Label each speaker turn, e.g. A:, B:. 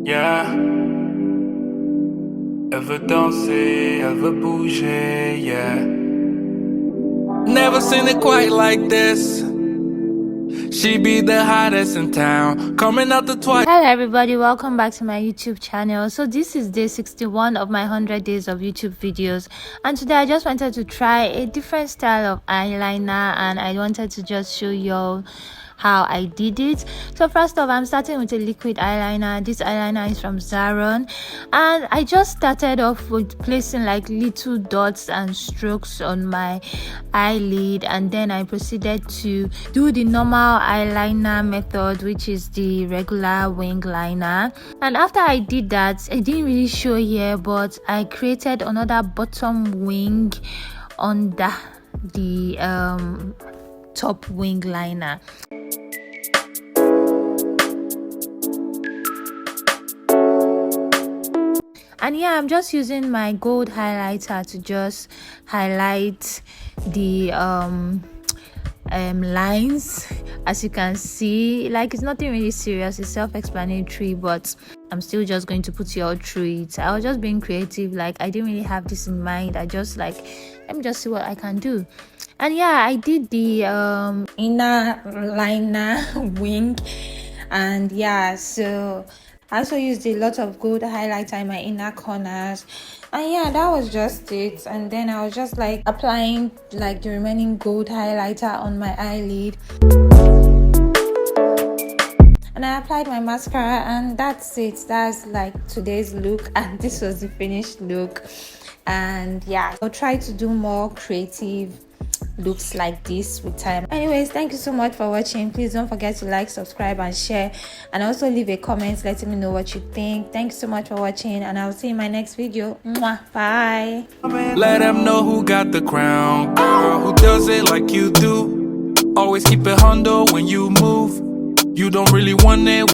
A: Yeah, elle veut danser, elle veut bouger, yeah. Never seen it quite like this. She be the hottest in town, coming out the twice.
B: Hello everybody, welcome back to my YouTube channel. So this is day 61 of my 100 days of YouTube videos, and today I just wanted to try a different style of eyeliner, and I wanted to just show you how I did it. So first off, I'm starting with a liquid eyeliner. This eyeliner is from Zaron, and I just started off with placing like little dots and strokes on my eyelid, and then I proceeded to do the normal eyeliner method, which is the regular wing liner. And after I did that, I didn't really show here, but I created another bottom wing under the top wing liner. And yeah, I'm just using my gold highlighter to just highlight the lines. As you can see, like, it's nothing really serious, it's self-explanatory, but I'm still just going to put you all through it. I was just being creative, like I didn't really have this in mind. I just like, let me just see what I can do. And yeah, I did the inner liner wing, and yeah, so I also used a lot of gold highlighter in my inner corners, and yeah, that was just it. And then I was just like applying like the remaining gold highlighter on my eyelid, and I applied my mascara, and that's it. That's like today's look, and this was the finished look. And yeah, I'll try to do more creative looks like this with time. Anyways, thank you so much for watching. Please don't forget to like, subscribe and share, and also leave a comment letting me know what you think. Thank you so much for watching, and I'll see you in my next video. Mwah. Bye.
A: Let them know who got the crown, girl, who does it like you do. Always keep it hundo when you move. You don't really want it.